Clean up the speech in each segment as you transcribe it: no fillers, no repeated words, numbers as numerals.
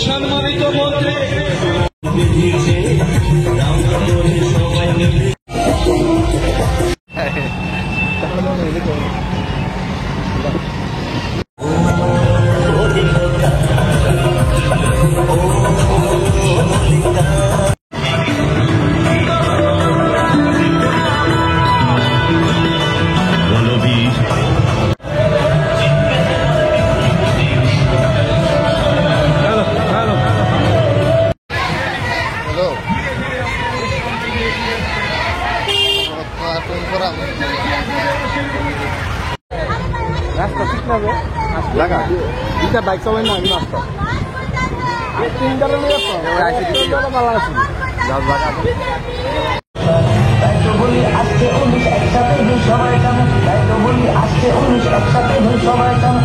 সম্মানিত মন্ত্রী রাস্তা ঠিক না লাগা দুইটা বাইক চালাই না আমি রাস্তা তিনটা নিয়ে আসতো ভালো আছে বলি আজকে 19 একসাথে দুই সবাই কাম তাই তো বলি আজকে 19 একসাথে দুই সবাই কাম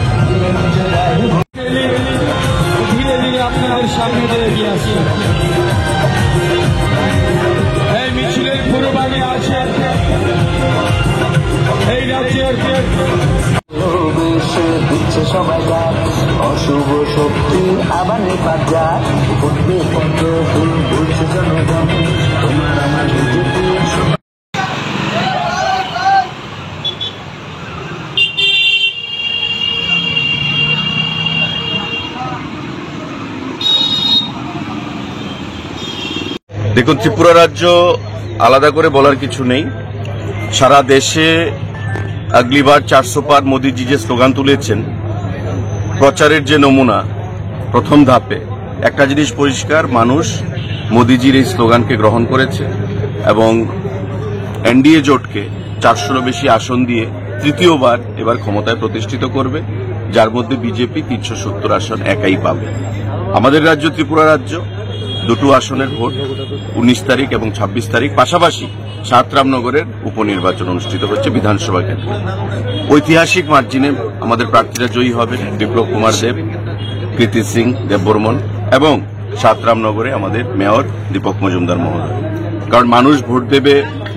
ধীরে ধীরে আপনাদের সামনে দিয়ে এগিয়ে আসি। এই মিছিলের পূর্বভাগে আছে এই রাজ্যের দিচ্ছে সবাই গাছ অশুভ শক্তি আবার নেপাত যাক উঠবে পদ্ম ফুল ঘুরছে জনগণ তোমার আমার বিজেপি। দেখুন, ত্রিপুরা রাজ্য আলাদা করে বলার কিছু নেই। সারা দেশে আগলিবার 400 পার মোদিজি যে স্লোগান তুলেছেন, প্রচারের যে নমুনা প্রথম ধাপে, একটা জিনিস পরিষ্কার, মানুষ মোদিজির এই স্লোগানকে গ্রহণ করেছে এবং এনডিএ জোটকে 400-এরও বেশি আসন দিয়ে তৃতীয়বার এবার ক্ষমতায় প্রতিষ্ঠিত করবে, যার মধ্যে বিজেপি 370 আসন একাই পাবে। আমাদের রাজ্য ত্রিপুরা রাজ্য দুটো আসনের ভোট 19 তারিখ এবং 26 তারিখ, পাশাপাশি 7 রামনগরের উপনির্বাচন অনুষ্ঠিত হচ্ছে বিধানসভা কেন্দ্রে। ঐতিহাসিক মার্জিনে আমাদের প্রার্থীরা জয়ী হবেন বিপ্লব কুমার দেব, কৃতি সিং দেববর্মন এবং 7 রামনগরে আমাদের মেয়র দীপক মজুমদার মহোদয়। কারণ মানুষ ভোট দেবে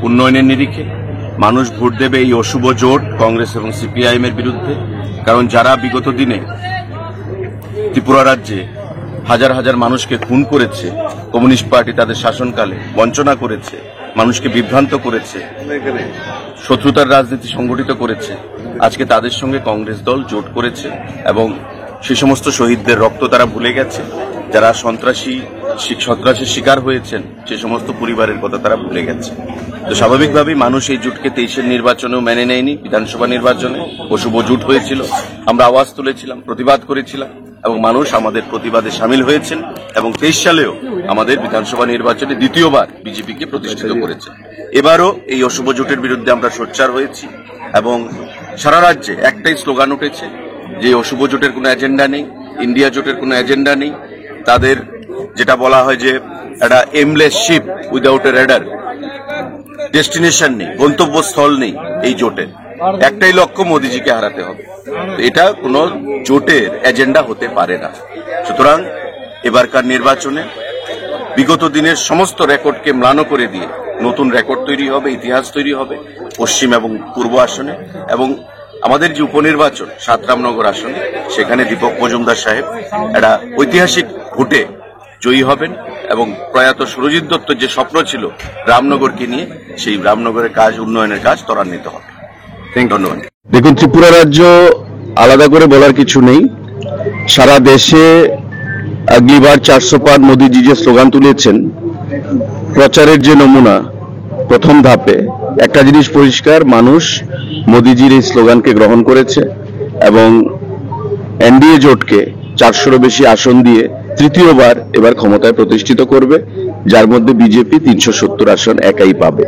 উন্নয়নের নিরিখে, মানুষ ভোট দেবে এই অশুভ জোট কংগ্রেস এবং সিপিআইএম এর বিরুদ্ধে। কারণ যারা বিগত দিনে ত্রিপুরা রাজ্যে হাজার হাজার মানুষকে খুন করেছে, কমিউনিস্ট পার্টি তাদের শাসনকালে বঞ্চনা করেছে, মানুষকে বিভ্রান্ত করেছে, শত্রুতার রাজনীতি সংগঠিত করেছে, আজকে তাদের সঙ্গে কংগ্রেস দল জোট করেছে এবং সে সমস্ত শহীদদের রক্ত তারা ভুলে গেছে। যারা সন্ত্রাসের শিকার হয়েছেন সে সমস্ত পরিবারের কথা তারা ভুলে গেছে। তো স্বাভাবিকভাবেই মানুষ এই জোটকে 23-এর নির্বাচনেও মেনে নেয়নি। বিধানসভা নির্বাচনে অশুভ জোট হয়েছিল, আমরা আওয়াজ তুলেছিলাম, প্রতিবাদ করেছিলাম এবং মানুষ আমাদের প্রতিবাদে সামিল হয়েছেন এবং 23 সালেও আমাদের বিধানসভা নির্বাচনে দ্বিতীয়বার বিজেপিকে প্রতিষ্ঠিত করেছে। এবারও এই অশুভ জোটের বিরুদ্ধে আমরা সোচ্চার হয়েছি এবং সারা রাজ্যে একটাই স্লোগান উঠেছে যে অশুভ জোটের কোনো এজেন্ডা নেই, ইন্ডিয়া জোটের কোনো এজেন্ডা নেই। তাদের যেটা বলা হয় যে একটা aimless ship without a rudder, destination নেই, গন্তব্যস্থল নেই এই জোটের। একটাই লক্ষ্য, মোদিজিকে হারাতে হবে। এটা কোনো জোটের এজেন্ডা হতে পারে না। সুতরাং এবারকার নির্বাচনে বিগত দিনের সমস্ত রেকর্ডকে ম্লান করে দিয়ে নতুন রেকর্ড তৈরি হবে, ইতিহাস তৈরি হবে পশ্চিম এবং পূর্ব আসনে। এবং আমাদের যে উপনির্বাচন 7 রামনগর আসনে, সেখানে দীপক মজুমদার সাহেব একটা ঐতিহাসিক ভোটে জয়ী হবেন এবং প্রয়াত সুরজিৎ দত্তর যে স্বপ্ন ছিল রামনগরকে নিয়ে, সেই রামনগরের কাজ, উন্নয়নের কাজ ত্বরান্বিত হবে। ধন্যবাদ। দেখুন, ত্রিপুরা রাজ্য আলাদা করে বলার কিছু নেই। সারা দেশে আগলিবার 400 পার মোদিজি যে স্লোগান তুলেছেন, প্রচারের যে নমুনা প্রথম ধাপে, একটা জিনিস পরিষ্কার, মানুষ মোদিজির এই স্লোগানকে গ্রহণ করেছে এবং এনডিএ জোটকে 400-এরও বেশি আসন দিয়ে তৃতীয়বার এবার ক্ষমতায় প্রতিষ্ঠিত করবে, যার মধ্যে বিজেপি 370 আসন একাই পাবে।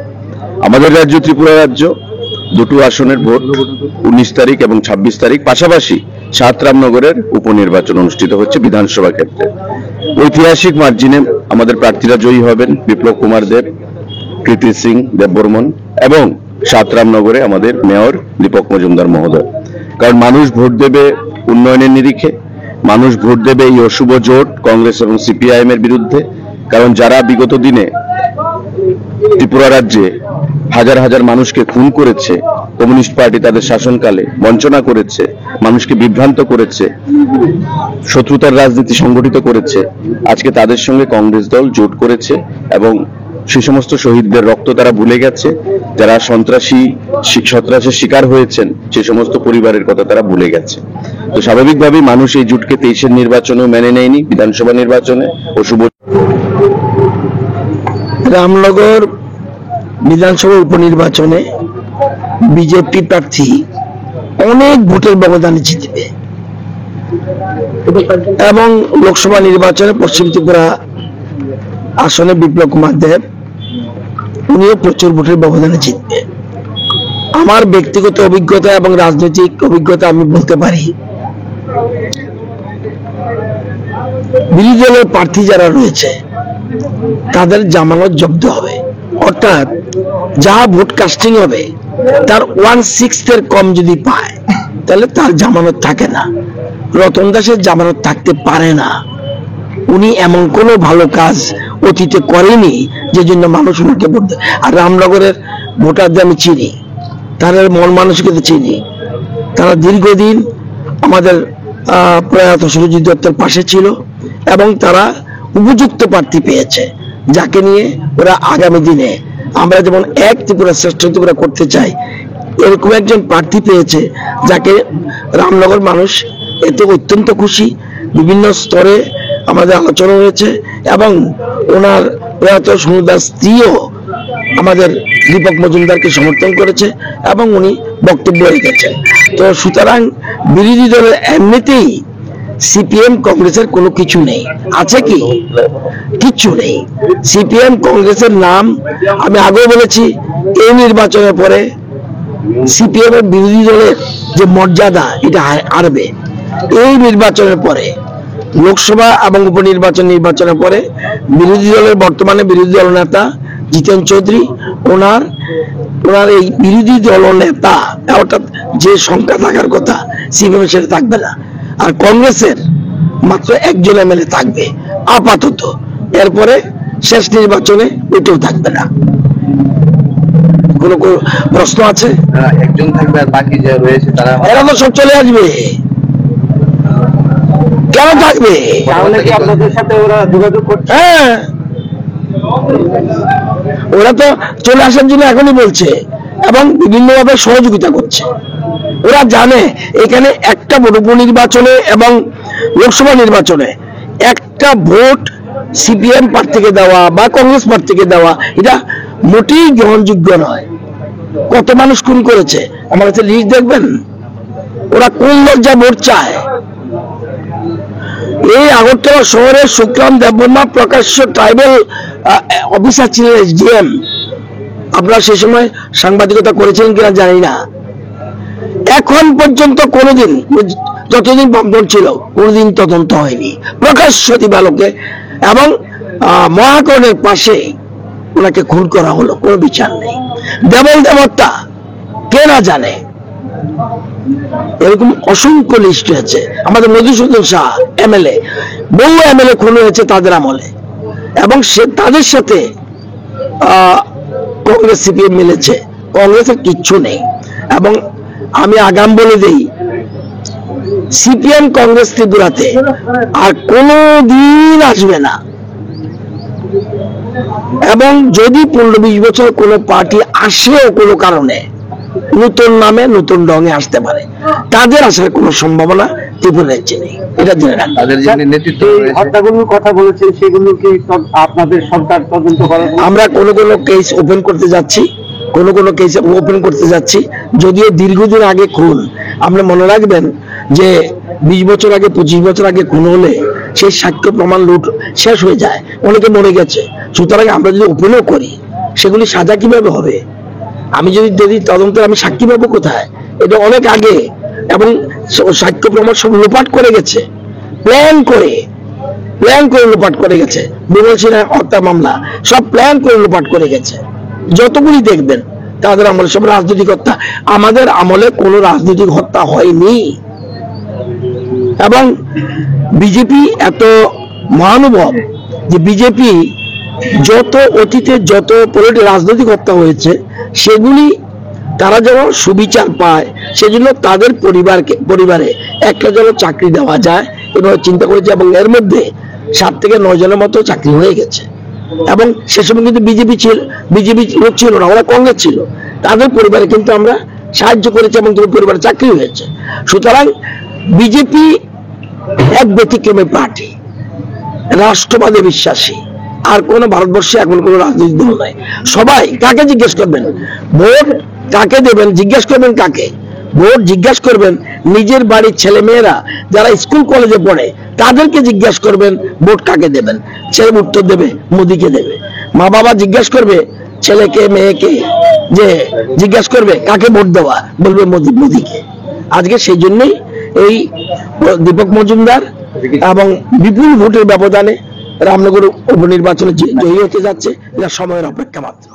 আমাদের রাজ্য ত্রিপুরা রাজ্য দুটো আসনের ভোট 19 তারিখ এবং 26 তারিখ, পাশাপাশি 7 রামনগরের উপনির্বাচন অনুষ্ঠিত হচ্ছে বিধানসভা ক্ষেত্রে। ঐতিহাসিক মার্জিনে আমাদের প্রার্থীরা জয়ী হবেন বিপ্লব কুমার দেব, কৃতি সিং দেববর্মন এবং 7 রামনগরে আমাদের মেয়র দীপক মজুমদার মহোদয়। কারণ মানুষ ভোট দেবে উন্নয়নের নিরিখে, মানুষ ভোট দেবে এই অশুভ জোট কংগ্রেস এবং সিপিআইএম এর বিরুদ্ধে। কারণ যারা বিগত দিনে ত্রিপুরা রাজ্যে হাজার হাজার মানুষকে খুন করেছে, কমিউনিস্ট পার্টি তাদের শাসনকালে বঞ্চনা করেছে, মানুষকে বিভ্রান্ত করেছে, শত্রুতার রাজনীতি সংগঠিত করেছে, আজকে তাদের সঙ্গে কংগ্রেস দল জোট করেছে এবং সে সমস্ত শহীদদের রক্ত তারা ভুলে গেছে। যারা সন্ত্রাসের শিকার হয়েছেন সে সমস্ত পরিবারের কথা তারা ভুলে গেছে। তো স্বাভাবিকভাবেই মানুষ এই জোটকে 23-এর নির্বাচনেও মেনে নেয়নি, বিধানসভা নির্বাচনে ও শুভ রামনগর বিধানসভা উপনির্বাচনে বিজেপি প্রার্থী অনেক ভোটের ব্যবধানে জিতবে এবং লোকসভা নির্বাচনে পশ্চিম ত্রিপুরা আসনে বিপ্লব কুমার দেব উনিও প্রচুর ভোটের ব্যবধানে জিতবে। আমার ব্যক্তিগত অভিজ্ঞতা এবং রাজনৈতিক অভিজ্ঞতা আমি বলতে পারি, বিরোধী দলের প্রার্থী যারা রয়েছে তাদের জামানত জব্দ হবে, অর্থাৎ যা ভোট কাস্টিং হবে তার 1/6 কম যদি পায় তাহলে তার জামানত থাকে না। রতন দাসের জামানত থাকতে পারে না। উনি এমন কোনো ভালো কাজ অতীতে করেনি যে জন্য মানুষ ওনাকে ভোট দেয়। আর রামনগরের ভোটারদের আমি চিনি, তাদের মন মানসিকতা চিনি। তারা দীর্ঘদিন আমাদের প্রয়াত সুরজিৎ দত্তের পাশে ছিল এবং তারা উপযুক্ত প্রার্থী পেয়েছে, যাকে নিয়ে ওরা আগামী দিনে আমরা যেমন এক ত্রিপুরা শ্রেষ্ঠ ত্রিপুরা করতে চাই, এরকম একজন প্রার্থী পেয়েছে যাকে রামনগর মানুষ এতে অত্যন্ত খুশি। বিভিন্ন স্তরে আমাদের আলোচনা হয়েছে এবং ওনার প্রয়াত সুরদাস স্ত্রীও আমাদের দীপক মজুমদারকে সমর্থন করেছে এবং উনি বক্তব্য রেখেছেন। তো সুতরাং বিরোধী দলের এমনিতেই সিপিএম কংগ্রেসের কোনো কিছু নেই, আছে কি? কিচ্ছু নেই। সিপিএম কংগ্রেসের নাম আমি আগেও বলেছি, এই নির্বাচনের পরে সিপিএম এর বিরোধী দলের যে মর্যাদা এটা হারবে। এই নির্বাচনের পরে লোকসভা এবং নির্বাচনের পরে বিরোধী দলের বর্তমানে বিরোধী দল নেতা জিতেন চৌধুরী ওনার এই বিরোধী দল নেতা অর্থাৎ যে সংখ্যা থাকার কথা সিপিএম সেটা থাকবে না। আর কংগ্রেসের মাত্র একজন এমএলএ থাকবে আপাতত, এরপরে শেষ নির্বাচনে এটাও থাকবে না। কোন প্রশ্ন আছে? একজন থাকবে আর বাকি যে রয়েছে তারা এরা তো সব চলে আসবে। কেন থাকবে? তাহলে কি আপনাদের সাথে ওরা যোগাযোগ করছে? হ্যাঁ, ওরা তো চলে আসার জন্য এখনই বলছে এবং বিভিন্নভাবে সহযোগিতা করছে। ওরা জানে এখানে একটা ভোট উপনির্বাচনে এবং লোকসভা নির্বাচনে একটা ভোট সিপিএম প্রার্থীকে দেওয়া বা কংগ্রেস প্রার্থীকে দেওয়া এটা মোটেই গ্রহণযোগ্য নয়। কত মানুষ খুন করেছে আমার কাছে লিস্ট দেখবেন। ওরা কোন লজ্জায় ভোট চায়? এই আগরতলা শহরের শুক্রাম দেববর্মা প্রকাশ্য ট্রাইবাল অফিসার ছিলেন এসডিএম। আপনারা সেই সময় সাংবাদিকতা করেছিলেন কিনা জানি না। এখন পর্যন্ত কোনোদিন, যতদিন বামপন ছিল কোনোদিন তদন্ত হয়নি। প্রকাশ্য দিবালোকে এবং মহাকরণের পাশে ওনাকে খুন করা হলো, কোনো বিচার নেই। দেবল দেবতা কে না জানে? এরকম অসংখ্য লিস্ট হয়েছে। আমাদের মধুসূদন শাহ এমএলএ, বহু এমএলএ খুন হয়েছে তাদের আমলে এবং তাদের সাথে কংগ্রেস সিপিএম মিলেছে। কংগ্রেসের কিচ্ছু নেই এবং আমি আগাম বলে দেই, সিপিএম কংগ্রেস ত্রিপুরাতে আর কোনদিন আসবে না। এবং যদি 15-20 বছর কোন পার্টি আসেও কোনো কারণে নতুন নামে নতুন রঙে আসতে পারে, তাদের আসার কোনো সম্ভাবনা ত্রিপুরা রাজ্যে নেই। এটা জেনে রাখবেন। তাদের যে নেতৃত্ব হত্যাগুলোর কথা বলেছেন সেগুলো কি আপনাদের সরকার তদন্ত করে? আমরা কোন কেস ওপেন করতে যাচ্ছি, কোন কেস ওপেন করতে যাচ্ছি। যদিও দীর্ঘদিন আগে খুন, আপনি মনে রাখবেন যে 20 বছর আগে 25 বছর আগে খুন হলে সেই সাক্ষ্য প্রমাণ লুট শেষ হয়ে যায়, অনেকে মরে গেছে। সুতরাং আমরা যদি ওপেনও করি সেগুলি সাজা কিভাবে হবে? আমি যদি তদন্তের আমি সাক্ষী পাবো কোথায়? এটা অনেক আগে এবং সাক্ষ্য প্রমাণ সব লোপাট করে গেছে, প্ল্যান করে লোপাট করে গেছে। বিমল সিনহা হত্যা মামলা সব প্ল্যান করে লোপাট করে গেছে। যতগুলি দেখবেন তাদের আমলে সব রাজনৈতিক হত্যা। আমাদের আমলে কোনো রাজনৈতিক হত্যা হয়নি। এবং বিজেপি এত মহানুভব যে বিজেপি যত অতীতে যত রাজনৈতিক হত্যা হয়েছে সেগুলি তারা যেন সুবিচার পায়, সেজন্য তাদের পরিবারে একটা যেন চাকরি দেওয়া যায় এভাবে চিন্তা করেছে। এবং এর মধ্যে 7 থেকে 9 জনের মতো চাকরি হয়ে গেছে। এবং সে সময় কিন্তু বিজেপি লোক ছিল না, ওরা কংগ্রেস ছিল। তাদের পরিবারে কিন্তু আমরা সাহায্য করেছি এবং তাদের পরিবারে চাকরি হয়েছে। সুতরাং বিজেপি এক ব্যতিক্রমী পার্টি, রাষ্ট্রবাদে বিশ্বাসী। আর কোন ভারতবর্ষে এখন কোন রাজনৈতিক দল নাই। সবাই কাকে জিজ্ঞেস করবেন ভোট কাকে দেবেন, জিজ্ঞেস করবেন কাকে ভোট, জিজ্ঞেস করবেন নিজের বাড়ির ছেলে মেয়েরা যারা স্কুল কলেজে পড়ে তাদেরকে জিজ্ঞেস করবেন ভোট কাকে দেবেন, ছেলে উত্তর দেবে মোদিকে দেবে। মা বাবা জিজ্ঞেস করবে ছেলেকে মেয়েকে, যে জিজ্ঞেস করবে কাকে ভোট দেওয়া, বলবে মোদিকে। আজকে সেই জন্যই এই দীপক মজুমদার এবং বিপুল ভোটের ব্যবধানে রামনগর উপনির্বাচনে জয়ী হতে যাচ্ছে। এটা সময়ের অপেক্ষা মাত্র।